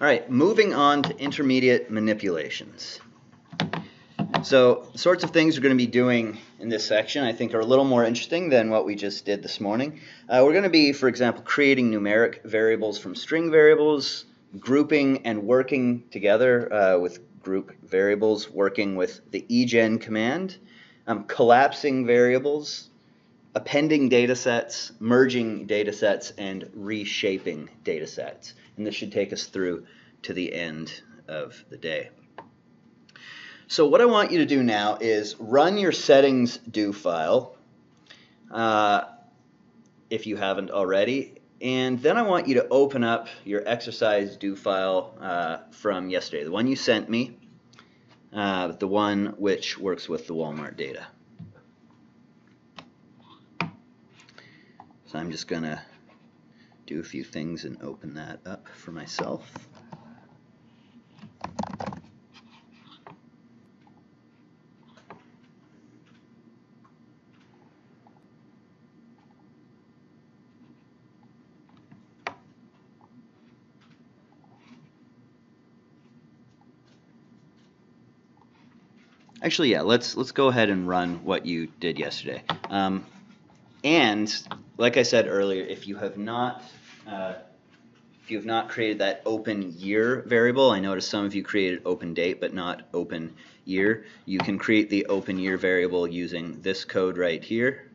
All right, moving on to intermediate manipulations. So the sorts of things we're going to be doing in this section I think are a little more interesting than what we just did this morning. We're going to be, for example, creating numeric variables from string variables, grouping and working together with group variables, working with theegen command, collapsing variables, appending data sets, merging data sets, and reshaping data sets. And this should take us through to the end of the day. So what I want you to do now is run your settings do file, if you haven't already, and then I want you to open up your exercise do file from yesterday, the one you sent me, the one which works with the Walmart data. So I'm just going to do a few things and open that up for myself. Actually, yeah, let's go ahead and run what you did yesterday. And like I said earlier, if you have not created that open year variable, I noticed some of you created open date but not open year. You can create the open year variable using this code right here.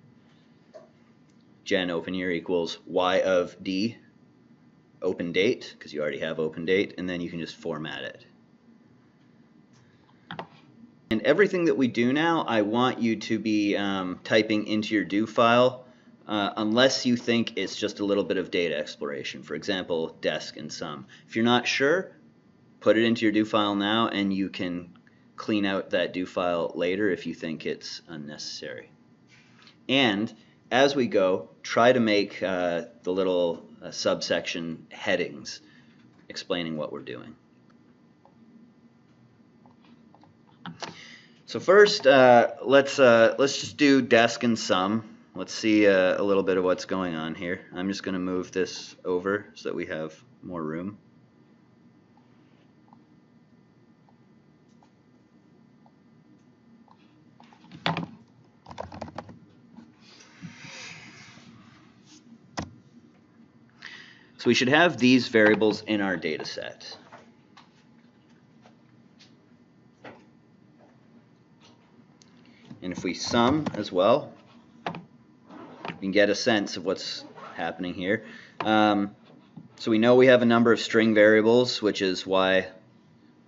Gen open year equals y of d open date, because you already have open date, and then you can just format it. And everything that we do now, I want you to be typing into your do file, unless you think it's just a little bit of data exploration. For example, desc and sum. If you're not sure, put it into your do file now, and you can clean out that do file later if you think it's unnecessary. And as we go, try to make the little subsection headings explaining what we're doing. So first, let's just do desc and sum. Let's see a little bit of what's going on here. I'm just going to move this over so that we have more room. So we should have these variables in our data set. And if we sum as well, we can get a sense of what's happening here. So we know we have a number of string variables, which is why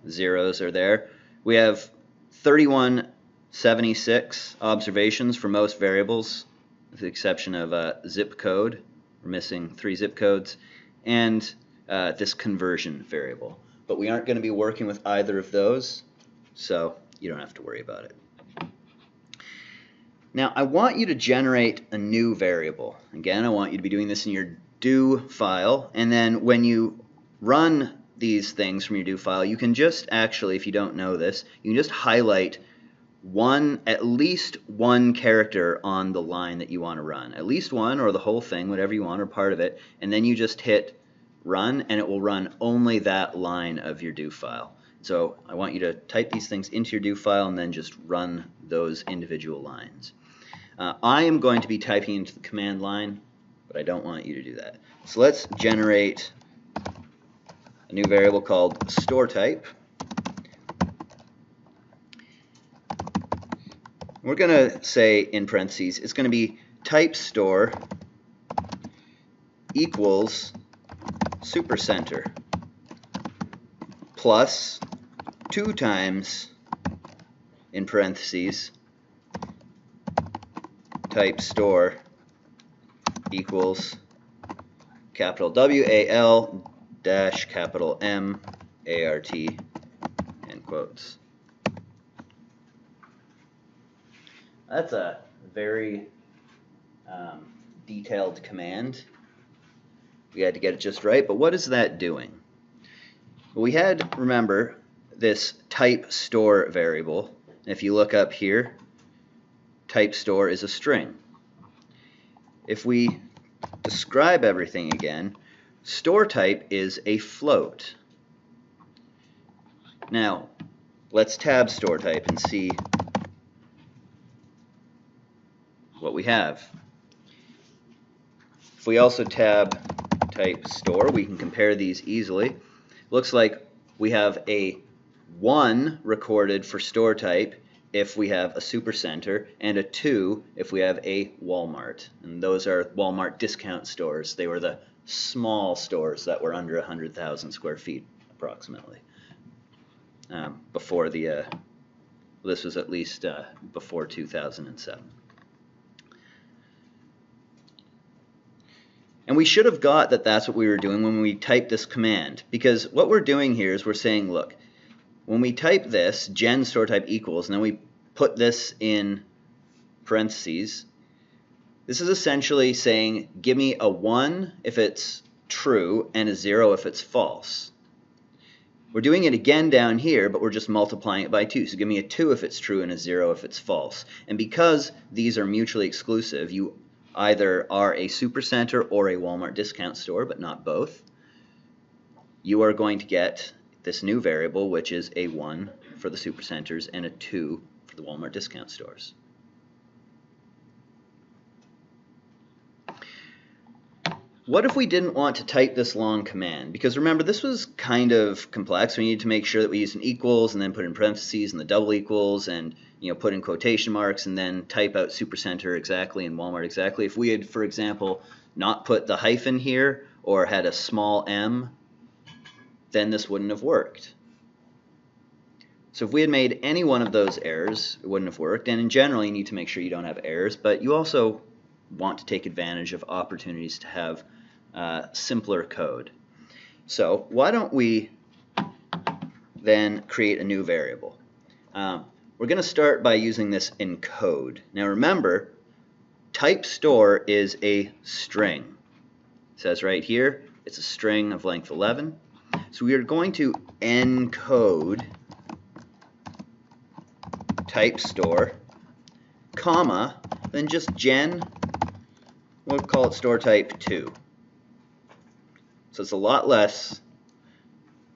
zeros are there. We have 3176 observations for most variables, with the exception of zip code. We're missing 3 zip codes, and this conversion variable. But we aren't going to be working with either of those, so you don't have to worry about it. Now, I want you to generate a new variable. Again, I want you to be doing this in your do file, and then when you run these things from your do file, you can just actually, if you don't know this, you can just highlight at least one character on the line that you want to run. At least one, or the whole thing, whatever you want, or part of it, and then you just hit run, and it will run only that line of your do file. So I want you to type these things into your do file and then just run those individual lines. I am going to be typing into the command line, but I don't want you to do that. So let's generate a new variable called store type. We're going to say in parentheses, it's going to be type store equals supercenter plus 2 times, in parentheses, type store equals capital WAL dash capital M ART, end quotes. That's a very detailed command. We had to get it just right, but what is that doing? Well, we had, remember, this type store variable. And if you look up here, type store is a string. If we describe everything again, store type is a float. Now, let's tab store type and see what we have. If we also tab type store, we can compare these easily. Looks like we have a 1 recorded for store type if we have a supercenter, and a 2 if we have a Walmart. And those are Walmart discount stores. They were the small stores that were under 100,000 square feet approximately. Before the this was at least before 2007. And we should have got that that's what we were doing when we typed this command, because what we're doing here is we're saying, look, when we type this, gen store type equals, and then we put this in parentheses, this is essentially saying, give me a 1 if it's true and a 0 if it's false. We're doing it again down here, but we're just multiplying it by 2. So give me a 2 if it's true and a 0 if it's false. And because these are mutually exclusive, you either are a supercenter or a Walmart discount store, but not both, you are going to get this new variable, which is a 1 for the supercenters and a 2 for the Walmart discount stores. What if we didn't want to type this long command? Because remember, this was kind of complex. We needed to make sure that we used an equals and then put in parentheses and the double equals and put in quotation marks and then type out supercenter exactly and Walmart exactly. If we had, for example, not put the hyphen here or had a small m, then this wouldn't have worked. So if we had made any one of those errors, it wouldn't have worked. And in general, you need to make sure you don't have errors, but you also want to take advantage of opportunities to have simpler code. So why don't we then create a new variable? We're going to start by using this encode. Now remember, type store is a string. It says right here, it's a string of length 11. So we are going to encode type store, comma, then just gen, we'll call it store type 2. So it's a lot less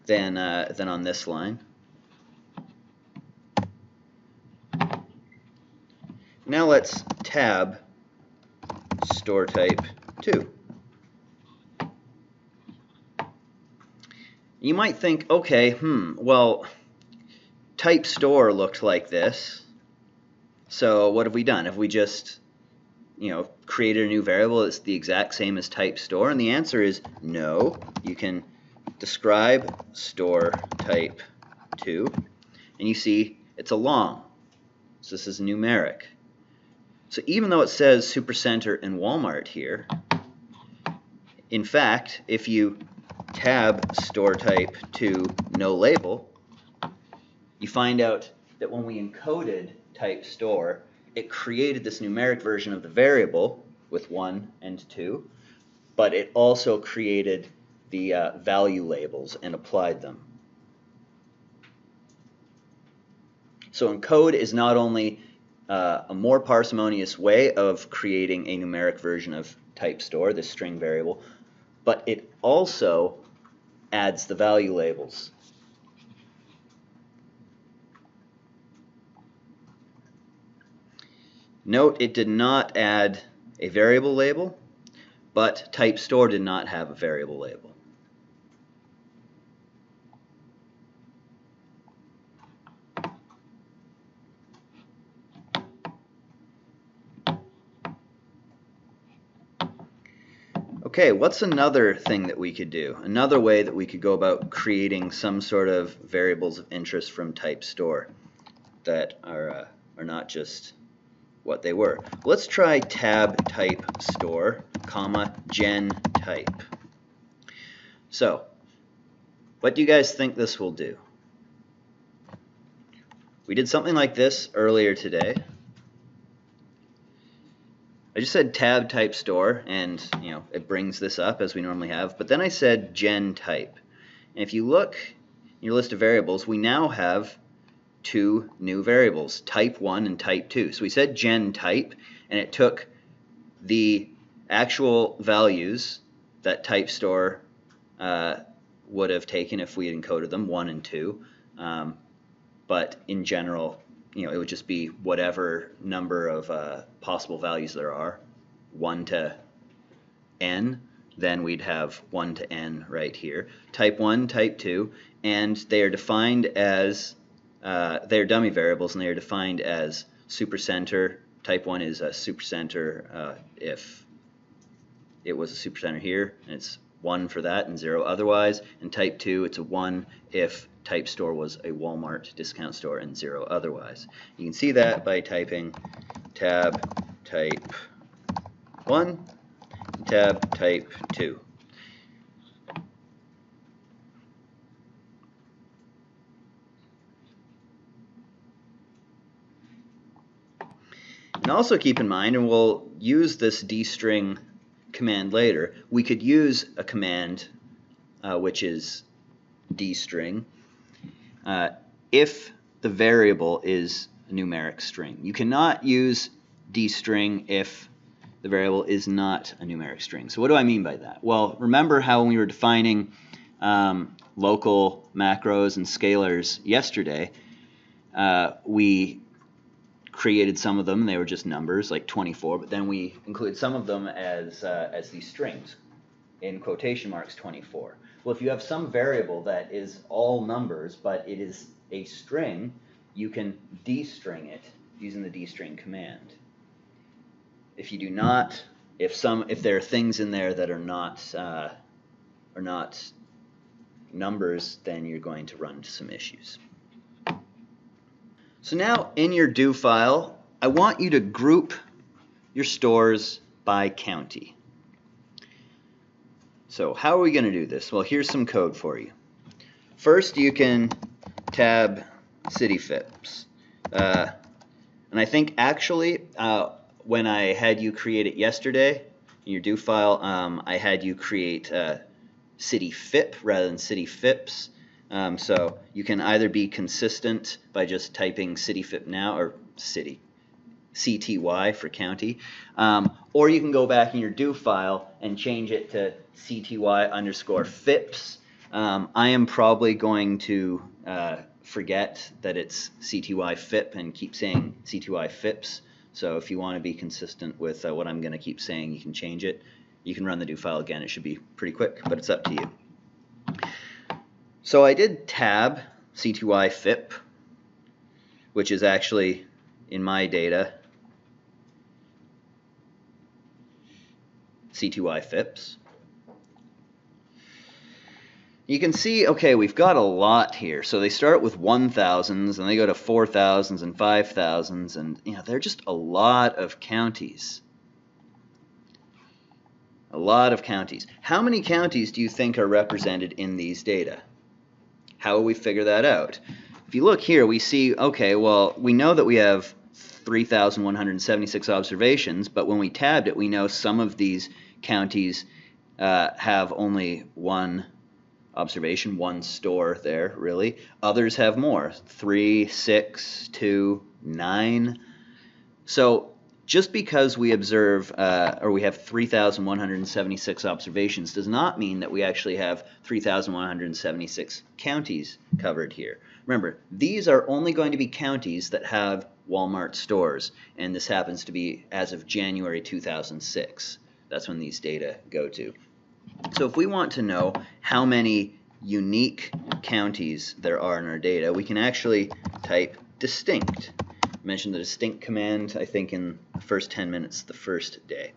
than on this line. Now let's tab store type 2. You might think, okay, well, type store looked like this. So what have we done? Have we just created a new variable that's the exact same as type store? And the answer is no. You can describe store type 2, and you see it's a long. So this is numeric. So even though it says Supercenter and Walmart here, in fact, if you tab store type 2 no label, you find out that when we encoded type store, it created this numeric version of the variable with 1 and 2, but it also created the value labels and applied them. So encode is not only a more parsimonious way of creating a numeric version of type store, this string variable, but it also adds the value labels. Note it did not add a variable label, but type store did not have a variable label. Okay, what's another thing that we could do? Another way that we could go about creating some sort of variables of interest from type store that are not just what they were. Let's try tab type store, comma, gen type. So, what do you guys think this will do? We did something like this earlier today. I just said tab type store, and it brings this up as we normally have, but then I said gen type. And if you look in your list of variables, we now have two new variables, type 1 and type 2. So we said gen type, and it took the actual values that type store would have taken if we had encoded them, 1 and 2, But in general, it would just be whatever number of possible values there are, 1 to n, then we'd have 1 to n right here. Type 1, type 2, and they are defined as, they're dummy variables, and they are defined as supercenter. Type 1 is a supercenter if it was a supercenter here, and it's 1 for that and 0 otherwise. And type 2, it's a 1 if type store was a Walmart discount store and 0 otherwise. You can see that by typing tab type 1, tab type 2. And also keep in mind, and we'll use this dstring command later, we could use a command which is dstring if the variable is a numeric string. You cannot use dstring if the variable is not a numeric string. So what do I mean by that? Well, remember how when we were defining local macros and scalars yesterday, we created some of them, they were just numbers like 24, but then we included some of them as these strings in quotation marks 24. Well, if you have some variable that is all numbers, but it is a string, you can dstring it using the dstring command. If you do not, if there are things in there that are not numbers, then you're going to run into some issues. So now in your do file, I want you to group your stores by county. So how are we going to do this? Well, here's some code for you. First, you can tab city FIPS. And I think actually when I had you create it yesterday, in your do file, I had you create city FIP rather than city FIPS. So you can either be consistent by just typing city FIP now, or city, CTY for county, or you can go back in your do file and change it to CTY_FIPS. I am probably going to forget that it's CTY FIP and keep saying CTY FIPS. So if you want to be consistent with what I'm going to keep saying, you can change it. You can run the do file again. It should be pretty quick, but it's up to you. So I did tab CTY FIP, which is actually in my data CTY FIPS. You can see, okay, we've got a lot here. So they start with 1,000s and they go to 4,000s and 5,000s, and they're just a lot of counties. A lot of counties. How many counties do you think are represented in these data? How will we figure that out? If you look here, we see, okay, well, we know that we have 3,176 observations, but when we tabbed it, we know some of these counties have only one observation, one store there, really. Others have more, 3, 6, 2, 9. So just because we observe, or we have 3,176 observations does not mean that we actually have 3,176 counties covered here. Remember, these are only going to be counties that have Walmart stores, and this happens to be as of January 2006. That's when these data go to. So if we want to know how many unique counties there are in our data, we can actually type distinct. I mentioned the distinct command, I think, in the first 10 minutes the first day.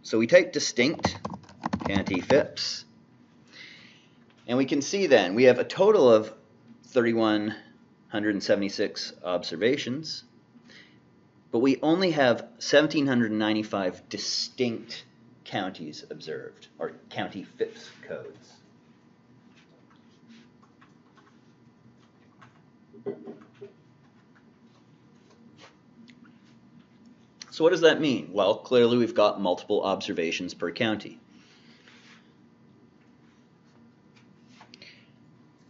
So we type distinct county FIPS, and we can see then we have a total of 3,176 observations, but we only have 1,795 distinct counties observed, or county FIPS codes. So what does that mean? Well, clearly we've got multiple observations per county.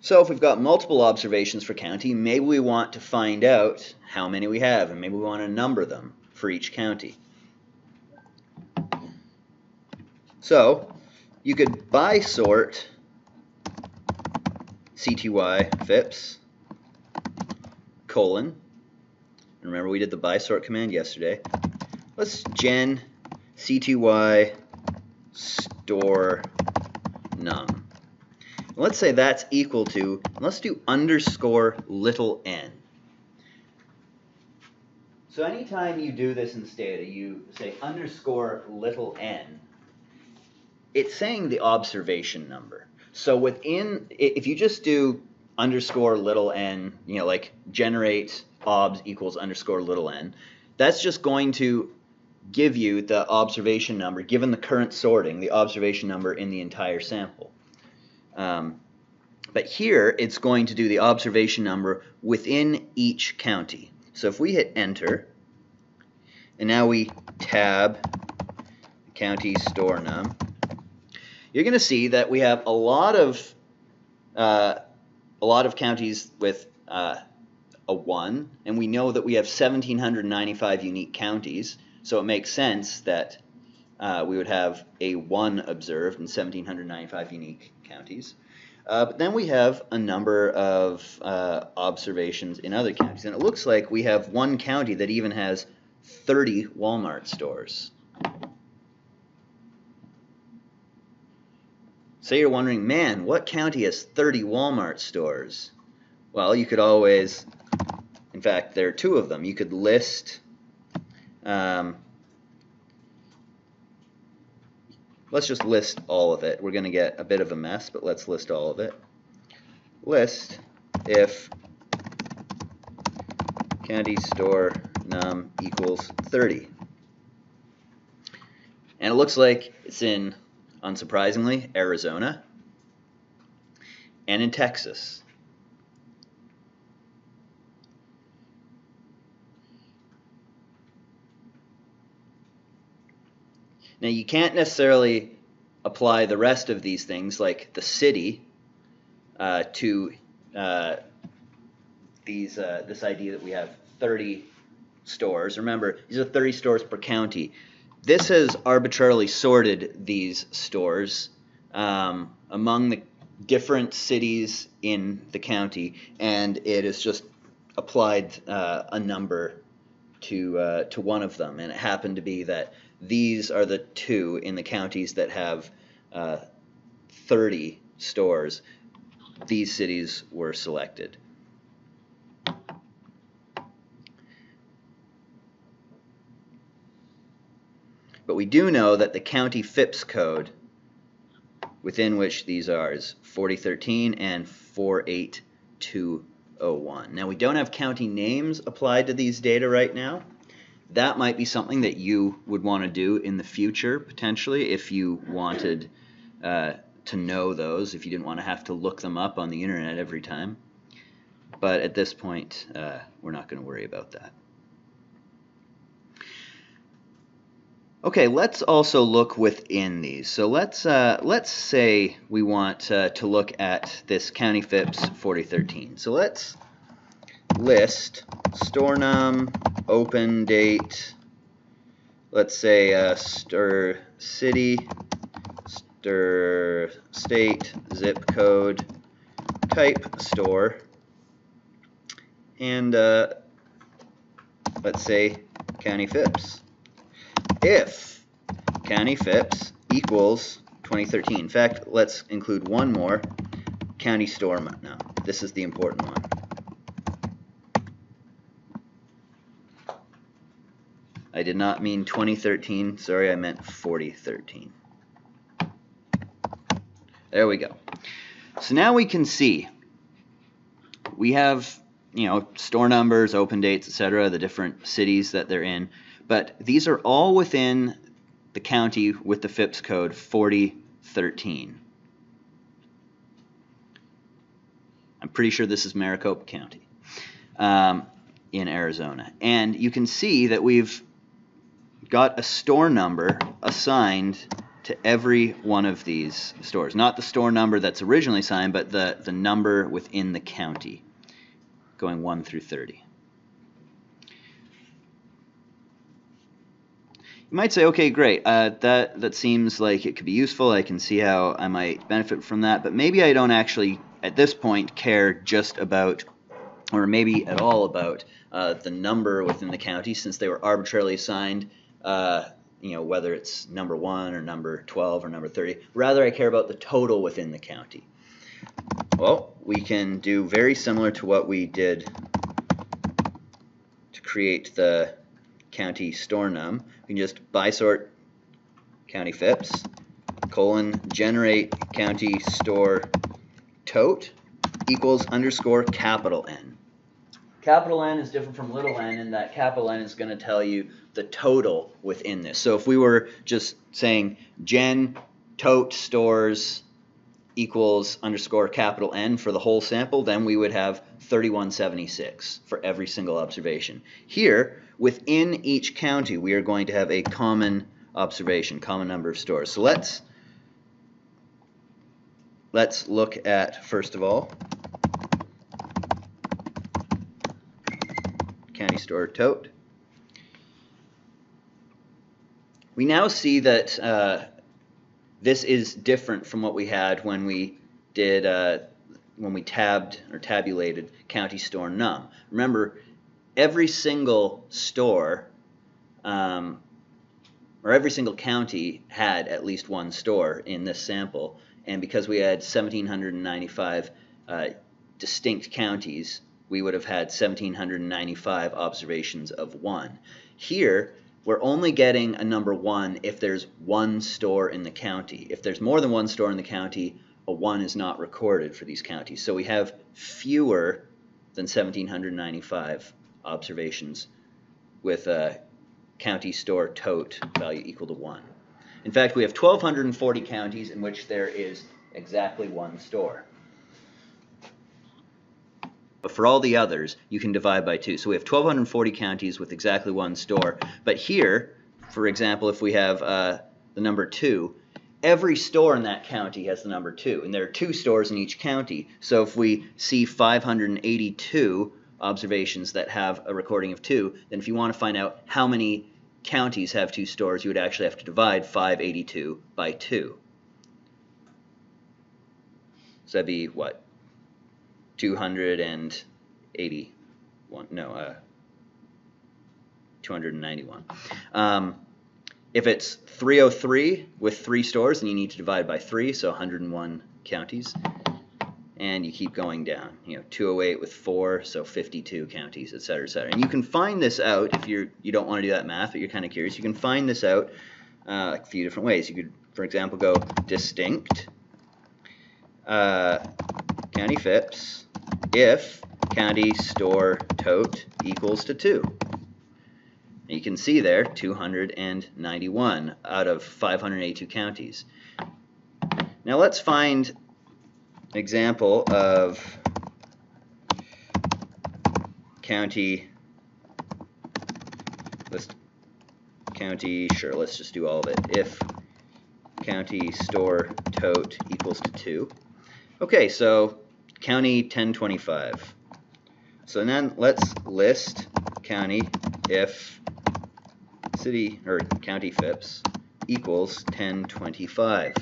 So if we've got multiple observations for county, maybe we want to find out how many we have, and maybe we want to number them for each county. So you could by sort CTY FIPS colon. Remember we did the by sort command yesterday. Let's gen CTY store num. Let's say that's equal to, let's do underscore little n. So anytime you do this in Stata, you say underscore little n, it's saying the observation number. So within, if you just do underscore little n, like generate obs equals underscore little n, that's just going to give you the observation number, given the current sorting, the observation number in the entire sample. But here, it's going to do the observation number within each county. So if we hit enter, and now we tab county store num, you're going to see that we have a lot of counties with a 1, and we know that we have 1,795 unique counties, so it makes sense that we would have a 1 observed in 1,795 unique counties. But then we have a number of observations in other counties, and it looks like we have one county that even has 30 Walmart stores. Say you're wondering, man, what county has 30 Walmart stores? Well, you could always, in fact, there are 2 of them. You could list, let's just list all of it. We're going to get a bit of a mess, but let's list all of it. List if county store num equals 30. And it looks like it's in, unsurprisingly, Arizona and in Texas. Now you can't necessarily apply the rest of these things, like the city, to this idea that we have 30 stores. Remember, these are 30 stores per county. This has arbitrarily sorted these stores among the different cities in the county, and it has just applied a number to one of them, and it happened to be that these are the 2 in the counties that have 30 stores. These cities were selected. But we do know that the county FIPS code within which these are is 4013 and 48201. Now we don't have county names applied to these data right now. That might be something that you would want to do in the future, potentially, if you wanted to know those, if you didn't want to have to look them up on the internet every time. But at this point, we're not going to worry about that. Okay, let's also look within these. So let's say we want to look at this county FIPS 4013. So let's list store num, open date, let's say stir city, stir state, zip code, type store, and let's say county FIPS. If county FIPS equals 2013, in fact, let's include one more, county store now. This is the important one. I did not mean 2013, sorry, I meant 4013. There we go. So now we can see we have, store numbers, open dates, etc., the different cities that they're in, but these are all within the county with the FIPS code 4013. I'm pretty sure this is Maricopa County in Arizona. And you can see that we've got a store number assigned to every one of these stores. Not the store number that's originally assigned, but the number within the county, going 1 through 30. You might say, okay, great, that seems like it could be useful. I can see how I might benefit from that, but maybe I don't actually at this point, care just about, or maybe at all about, the number within the county, since they were arbitrarily assigned, whether it's number 1 or number 12 or number 30. Rather, I care about the total within the county. Well, we can do very similar to what we did to create the county store num. We can just bisort county FIPS, generate county store tote equals underscore capital N. Capital N is different from little n in that capital N is going to tell you the total within this. So if we were just saying gen tote stores equals underscore capital N for the whole sample, then we would have 3176 for every single observation. Here, within each county, we are going to have a common observation, common number of stores. So let's look at, first of all, county store tote. We now see that this is different from what we had when we did when we tabbed or tabulated county store num. Remember, every single store or every single county had at least one store in this sample, and because we had 1,795 distinct counties, we would have had 1,795 observations of 1. Here, we're only getting a number 1 if there's one store in the county. If there's more than one store in the county, a 1 is not recorded for these counties. So we have fewer than 1,795 observations with a county store tote value equal to 1. In fact, we have 1,240 counties in which there is exactly one store. But for all the others, you can divide by 2. So we have 1,240 counties with exactly one store. But here, for example, if we have the number 2, every store in that county has the number 2. And there are 2 stores in each county. So if we see 582 observations that have a recording of 2, then if you want to find out how many counties have 2 stores, you would actually have to divide 582 by 2. So that'd be what? 281. No, 291. If it's 303 with 3 stores, then you need to divide by 3, so 101 counties. And you keep going down. 208 with 4, so 52 counties, etc., etc. And you can find this out if you don't want to do that math, but you're kind of curious. You can find this out a few different ways. You could, for example, go distinct county FIPS if county store tote equals to 2. And you can see there 291 out of 582 counties. Now let's find an example of county, sure, let's just do all of it. If county store tote equals to 2. Okay, so county 1025. So then let's list county if city or county FIPS equals 1025.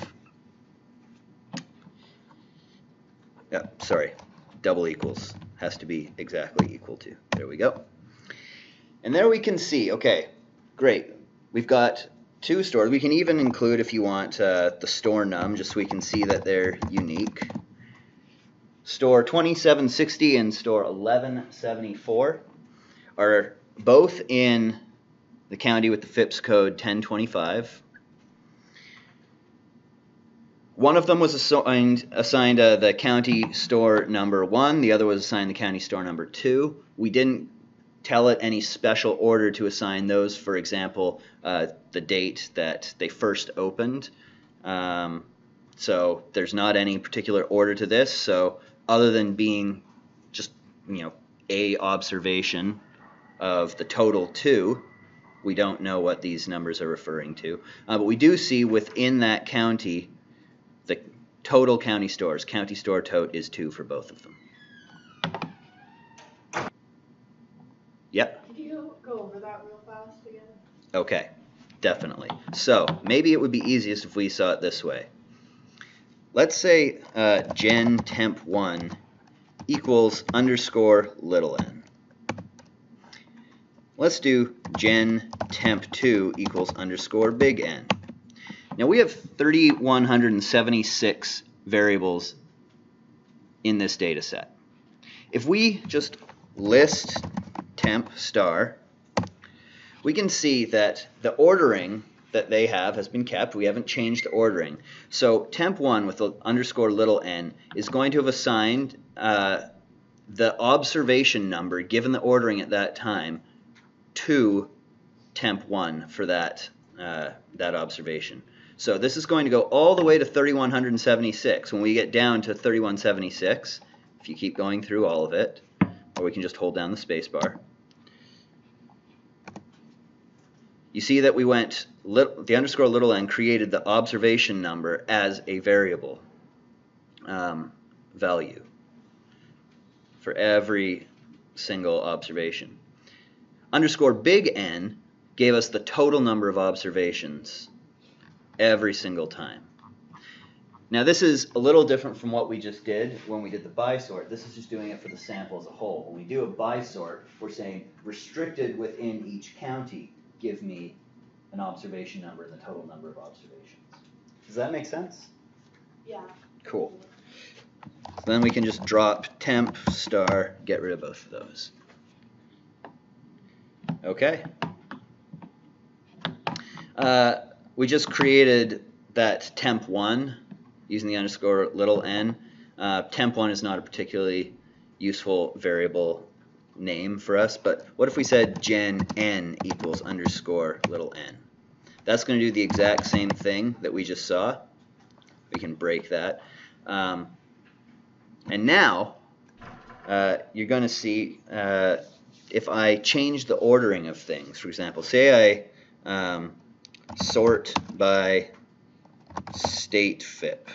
Sorry, double equals has to be exactly equal to. There we go. And there we can see, okay, great. We've got 2 stores. We can even include, if you want, the store num, just so we can see that they're unique. Store 2760 and store 1174 are both in the county with the FIPS code 1025. One of them was assigned the county store number 1. The other was assigned the county store number 2. We didn't tell it any special order to assign those. For example, the date that they first opened. So there's not any particular order to this. So other than being just a observation of the total 2, we don't know what these numbers are referring to. But we do see within that county the total county stores. County store tote is 2 for both of them. Yep. Could you go over that real fast again? Okay, definitely. So maybe it would be easiest if we saw it this way. let's say gen temp1 equals underscore little n. Let's do gen temp2 equals underscore big N. Now we have 3,176 variables in this data set. If we just list temp star, we can see that the ordering that they have has been kept. We haven't changed the ordering. So temp1 with the underscore little n is going to have assigned the observation number given the ordering at that time to temp1 for that observation. So this is going to go all the way to 3,176. When we get down to 3,176, if you keep going through all of it, or we can just hold down the space bar, you see that we went, the underscore little n created the observation number as a variable value for every single observation. Underscore big N gave us the total number of observations every single time. Now this is a little different from what we just did when we did the by sort. This is just doing it for the sample as a whole. When we do a by sort, we're saying restricted within each county, give me an observation number and the total number of observations. Does that make sense? Yeah. Cool. So then we can just drop temp star, get rid of both of those. Okay. We just created that temp1 using the underscore little n. Temp1 is not a particularly useful variable name for us, but what if we said gen n equals underscore little n? That's going to do the exact same thing that we just saw. We can break that. And now you're going to see if I change the ordering of things. For example, say I sort by state FIP.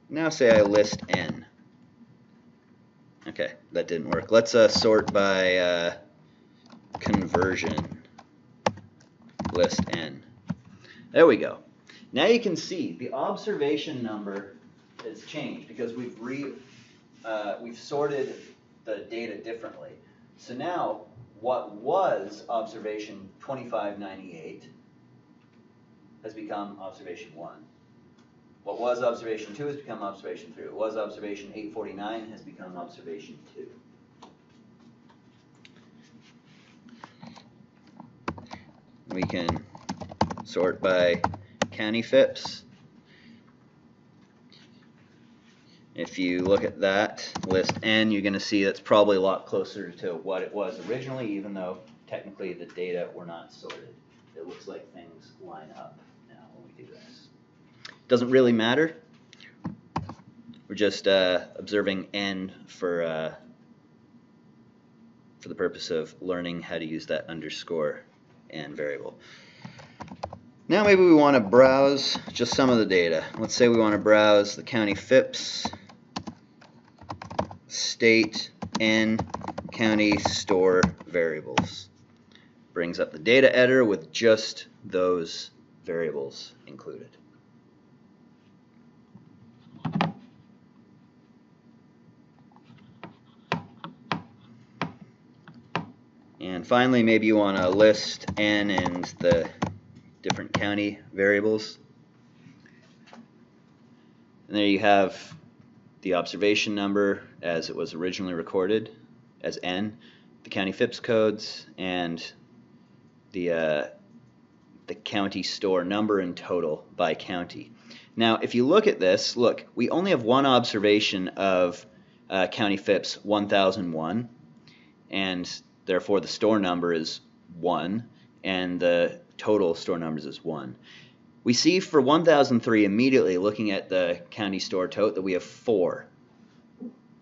Now say I list n. Okay, that didn't work. Let's sort by conversion, list n. There we go. Now you can see the observation number has changed because we've sorted the data differently. So now what was observation 2598 has become observation 1. What was observation 2 has become observation 3. What was observation 849 has become observation 2. We can sort by county FIPS. If you look at that list n, you're going to see that's probably a lot closer to what it was originally, even though technically the data were not sorted. It looks like things line up now when we do this. Doesn't really matter. We're just observing n for the purpose of learning how to use that underscore n variable. Now maybe we want to browse just some of the data. Let's say we want to browse the county FIPS, state, n, county, store variables. Brings up the data editor with just those variables included. And finally, maybe you want to list n and the different county variables. And there you have the observation number as it was originally recorded as n, the county FIPS codes, and the county store number and total by county. Now, if you look at this, look, we only have one observation of county FIPS 1001, and therefore the store number is 1, and the total store numbers is 1. We see for 1003 immediately looking at the county store tote that we have 4.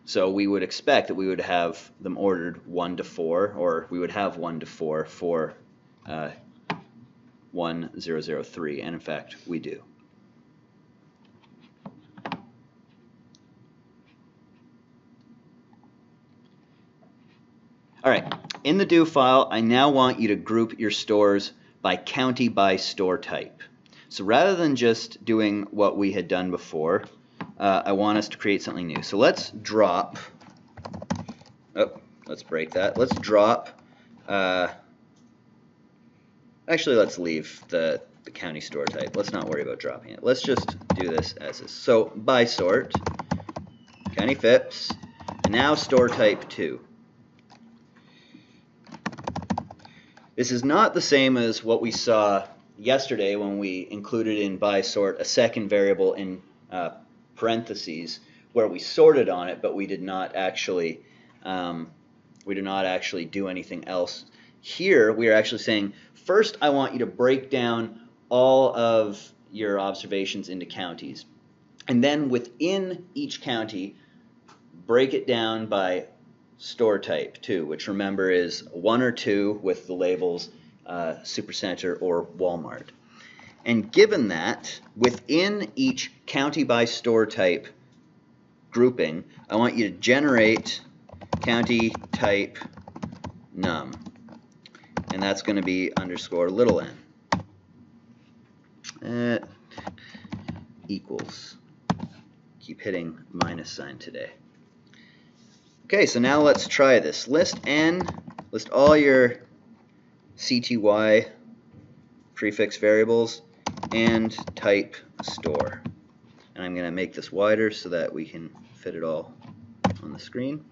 So we would expect that we would have them ordered 1 to 4, or we would have 1 to 4 for 1003, and in fact we do. All right, in the do file, I now want you to group your stores by county by store type. So rather than just doing what we had done before, I want us to create something new. So let's drop, let's break that. Let's drop, actually let's leave the county store type. Let's not worry about dropping it. Let's just do this as is. So by sort, county FIPS, and now store type 2. This is not the same as what we saw yesterday when we included in by sort a second variable in parentheses where we sorted on it, but we did not actually do anything else. Here we are actually saying, first I want you to break down all of your observations into counties, and then within each county break it down by store type 2, which remember is 1 or 2 with the labels Supercenter or Walmart. And given that, within each county by store type grouping, I want you to generate county type num, and that's going to be underscore little n equals. Keep hitting minus sign today. Okay, so now let's try this. List all your CTY prefix variables and type store. And I'm going to make this wider so that we can fit it all on the screen.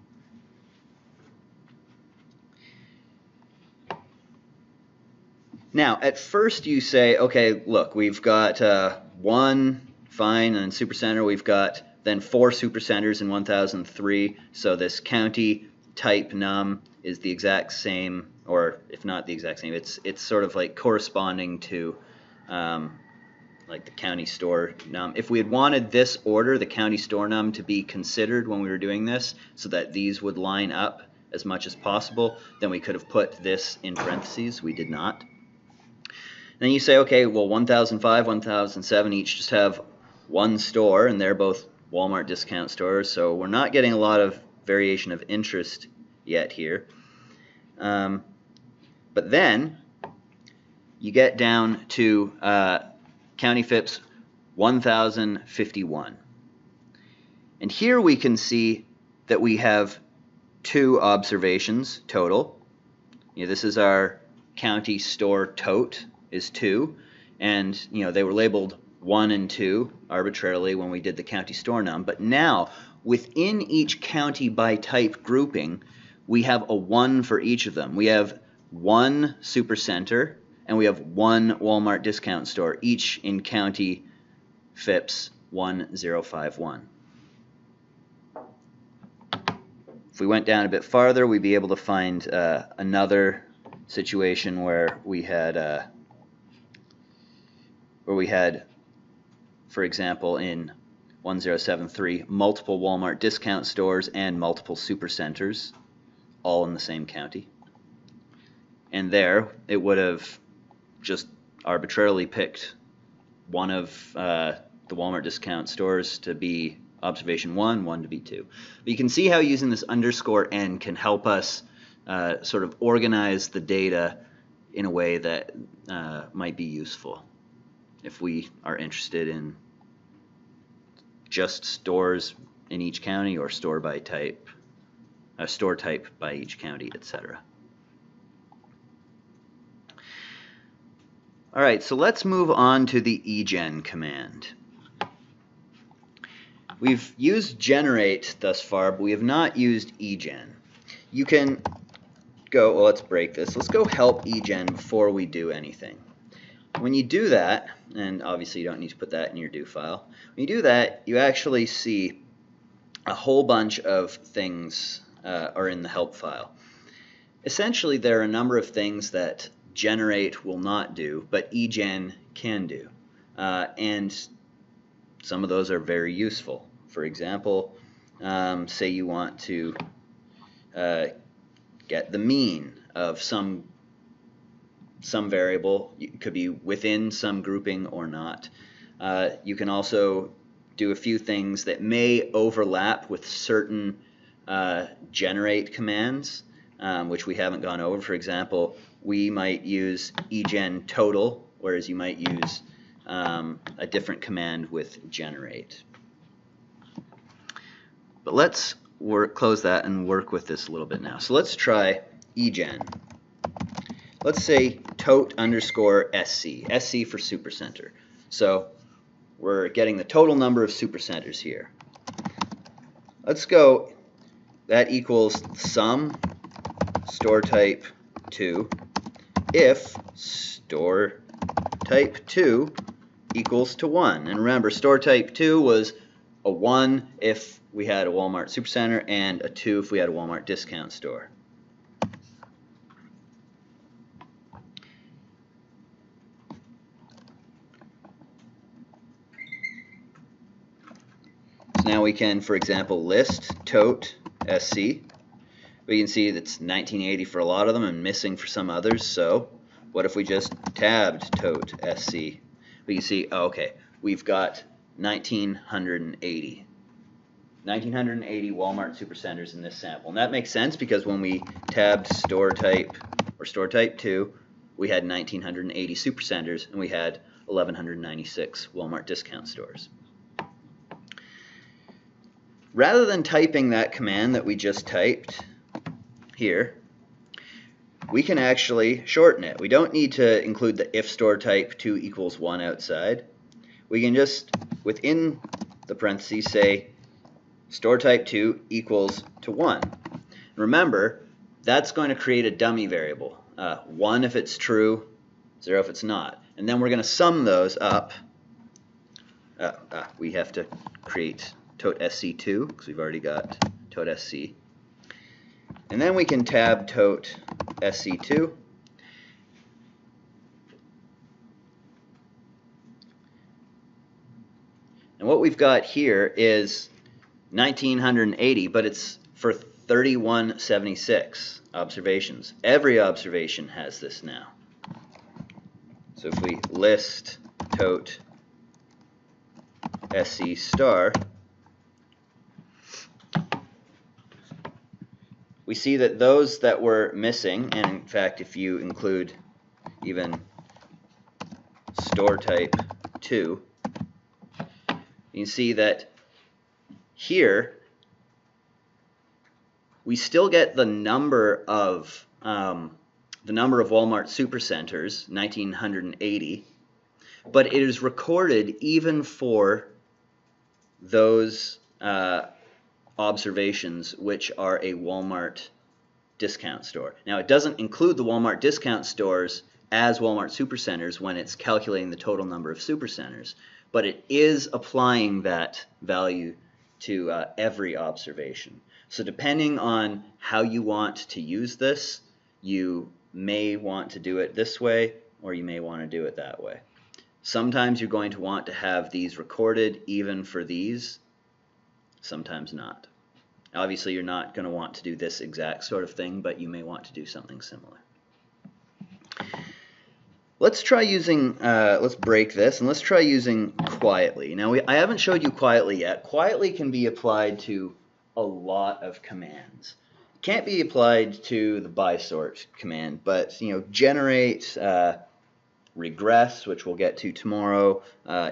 Now, at first you say, okay, look, we've got 1, fine, and Supercenter, we've got then 4 Supercenters in 1003, so this county type num is the exact same, or if not the exact same, it's sort of like corresponding to like the county store num. If we had wanted this order, the county store num, to be considered when we were doing this so that these would line up as much as possible, then we could have put this in parentheses. We did not. Then you say, okay, well, 1005, 1007 each just have one store, and they're both Walmart discount stores, so we're not getting a lot of variation of interest yet here. But then you get down to county FIPS 1051. And here we can see that we have 2 observations total. This is our county store tote is 2, and they were labeled 1 and 2 arbitrarily when we did the county store num, but now within each county by type grouping we have a 1 for each of them. We have 1 Supercenter and we have 1 Walmart discount store, each in county FIPS 1051. If we went down a bit farther, we'd be able to find another situation where we had for example, in 1073, multiple Walmart discount stores and multiple Supercenters, all in the same county. And there, it would have just arbitrarily picked one of the Walmart discount stores to be observation 1, 1 to be 2. But you can see how using this underscore n can help us sort of organize the data in a way that might be useful if we are interested in just stores in each county or store type by each county, etc. All right, so let's move on to the egen command. We've used generate thus far, but we have not used egen. You can go, well, let's break this. Let's go help egen before we do anything. When you do that, and obviously you don't need to put that in your do file, when you do that, you actually see a whole bunch of things are in the help file. Essentially, there are a number of things that generate will not do, but egen can do. And some of those are very useful. For example, say you want to get the mean of some variable. It could be within some grouping or not. You can also do a few things that may overlap with certain generate commands, which we haven't gone over. For example, we might use egen total, whereas you might use a different command with generate. But let's close that and work with this a little bit now. So let's try egen. Let's say tote underscore SC, SC for supercenter. So we're getting the total number of supercenters here. Let's go, that equals sum store type 2 if store type 2 equals to 1. And remember, store type 2 was a 1 if we had a Walmart Supercenter and a 2 if we had a Walmart discount store. So now we can, for example, list tote SC. We can see that's 1980 for a lot of them and missing for some others. So what if we just tabbed tote SC? We can see, oh, okay, we've got 1980 Walmart Supercenters in this sample. And that makes sense because when we tabbed store type or store type 2, we had 1980 Supercenters and we had 1196 Walmart discount stores. Rather than typing that command that we just typed here, we can actually shorten it. We don't need to include the if store type 2 equals 1 outside. We can just, within the parentheses, say store type 2 equals to 1. Remember, that's going to create a dummy variable. 1 if it's true, 0 if it's not. And then we're going to sum those up. We have to create tote SC2 because we've already got tote SC. And then we can tab tote SC2. And what we've got here is 1980, but it's for 3176 observations. Every observation has this now. So if we list tote SC star, we see that those that were missing, and in fact if you include even store type 2, you can see that here we still get the number of Walmart Supercenters, 1980, but it is recorded even for those observations which are a Walmart discount store. Now it doesn't include the Walmart discount stores as Walmart Supercenters when it's calculating the total number of Supercenters, but it is applying that value to every observation. So depending on how you want to use this, you may want to do it this way or you may want to do it that way. Sometimes you're going to want to have these recorded even for these, sometimes not. Obviously you're not going to want to do this exact sort of thing, but you may want to do something similar. Let's try using, let's break this and let's try using quietly. Now I haven't showed you quietly yet. Quietly can be applied to a lot of commands. It can't be applied to the by sort command, but generate, regress, which we'll get to tomorrow,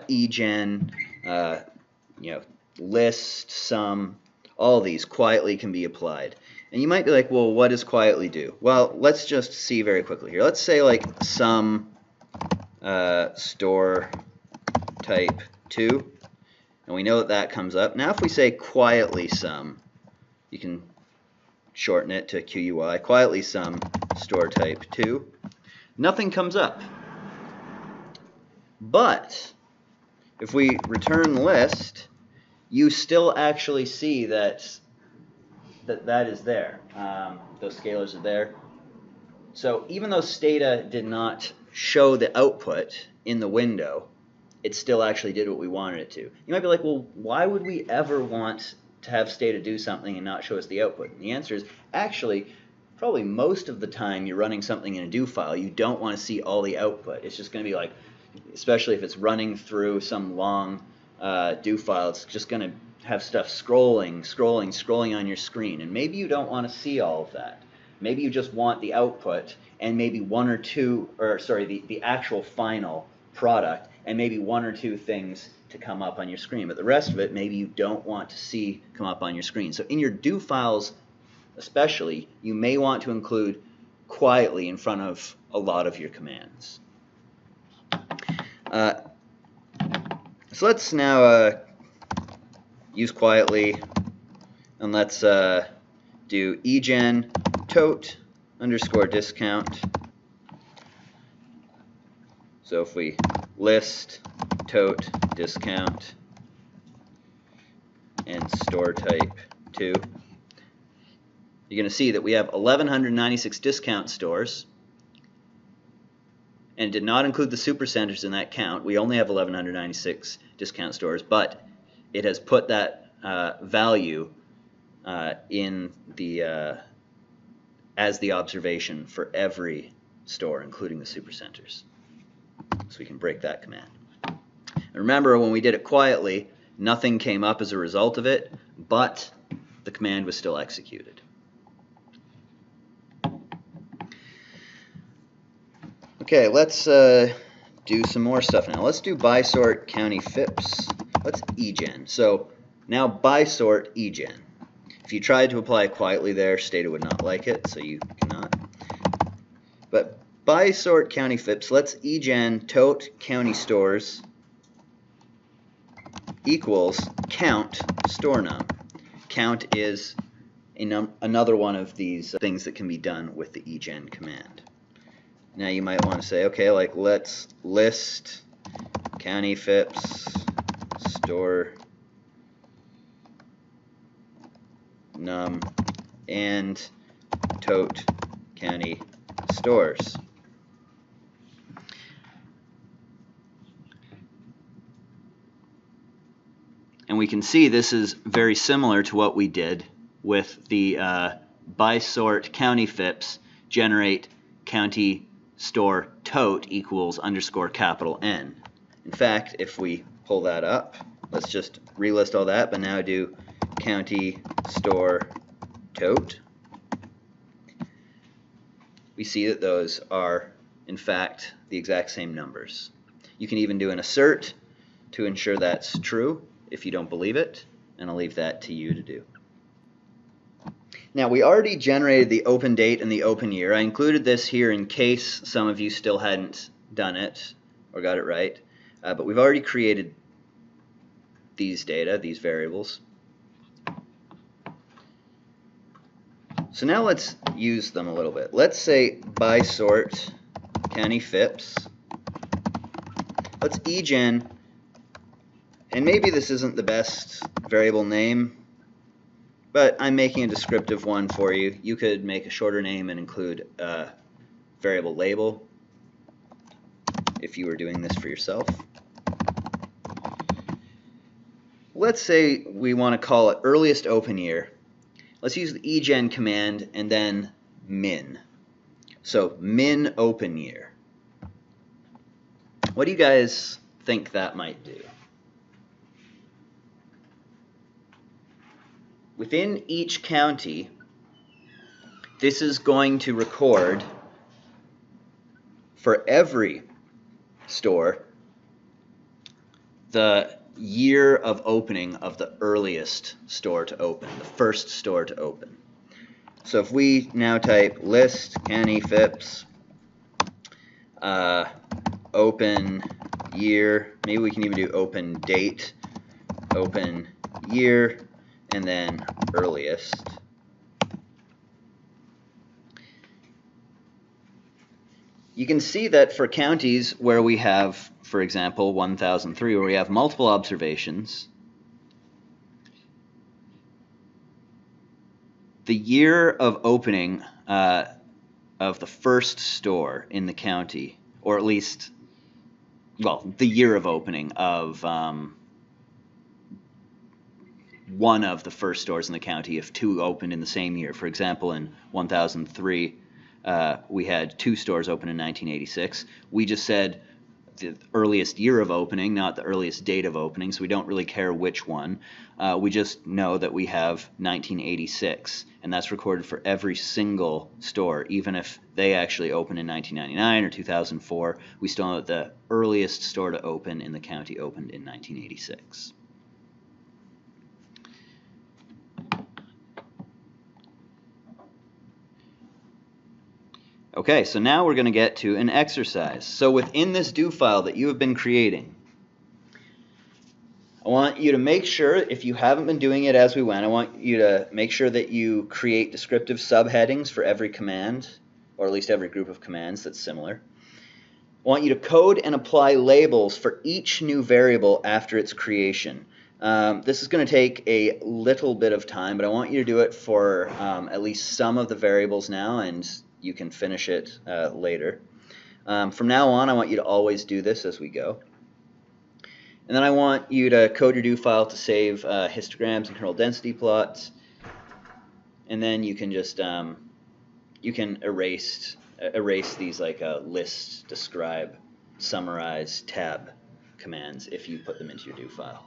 egen, list, sum, all these quietly can be applied. And you might be like, well, what does quietly do? Well, let's just see very quickly here. Let's say like sum store type 2, and we know that that comes up. Now if we say quietly sum, you can shorten it to QUI, quietly sum store type 2, nothing comes up. But if we return list, you still actually see that is there. Those scalars are there. So even though Stata did not show the output in the window, it still actually did what we wanted it to. You might be like, well, why would we ever want to have Stata do something and not show us the output? And the answer is, actually, probably most of the time you're running something in a do file, you don't want to see all the output. It's just going to be like, especially if it's running through some long do file, it's just going to have stuff scrolling on your screen. And maybe you don't want to see all of that. Maybe you just want the output and maybe one or two, or sorry, the actual final product and maybe one or two things to come up on your screen. But the rest of it, maybe you don't want to see come up on your screen. So in your do files especially, you may want to include quietly in front of a lot of your commands. So let's now use quietly, and let's do egen tote underscore discount. So if we list tote discount and store type 2, you're going to see that we have 1,196 discount stores, and it did not include the supercenters in that count. We only have 1,196 discount stores, but it has put that value in the as the observation for every store, including the supercenters. So we can break that command. And remember, when we did it quietly, nothing came up as a result of it, but the command was still executed. Okay, let's do some more stuff now. Let's do by sort county FIPS. Let's egen. So now by sort egen. If you tried to apply it quietly there, Stata would not like it, so you cannot. But by sort county FIPS, let's egen tote county stores equals count store num. Count is another one of these things that can be done with the egen command. Now you might want to say, okay, like let's list county FIPS store num and tote county stores. And we can see this is very similar to what we did with the by sort county FIPS generate county store tote equals underscore capital N. In fact, if we pull that up, let's just relist all that, but now do county store tote. We see that those are, in fact, the exact same numbers. You can even do an assert to ensure that's true if you don't believe it, and I'll leave that to you to do. Now, we already generated the open date and the open year. I included this here in case some of you still hadn't done it or got it right, but we've already created these data, these variables. So now let's use them a little bit. Let's say by sort county FIPS. Let's egen, and maybe this isn't the best variable name, but I'm making a descriptive one for you. You could make a shorter name and include a variable label if you were doing this for yourself. Let's say we want to call it earliest open year. Let's use the egen command and then min. So min open year. What do you guys think that might do? Within each county, this is going to record for every store the year of opening of the earliest store to open, the first store to open. So if we now type list county FIPS open year, maybe we can even do open date, open year, and then earliest. You can see that for counties where we have, for example, 1003, where we have multiple observations, the year of opening of the first store in the county, or at least, well, the year of opening of one of the first stores in the county if two opened in the same year. For example, in 1003, we had two stores open in 1986. We just said the earliest year of opening, not the earliest date of opening, so we don't really care which one. We just know that we have 1986, and that's recorded for every single store. Even if they actually opened in 1999 or 2004, we still know that the earliest store to open in the county opened in 1986. Okay, so now we're going to get to an exercise. So within this do file that you have been creating, I want you to make sure, if you haven't been doing it as we went, I want you to make sure that you create descriptive subheadings for every command, or at least every group of commands that's similar. I want you to code and apply labels for each new variable after its creation. This is going to take a little bit of time, but I want you to do it for at least some of the variables now, and you can finish it later. From now on, I want you to always do this as we go. And then I want you to code your do file to save histograms and kernel density plots. And then you can just you can erase these like list, describe, summarize, tab commands if you put them into your do file.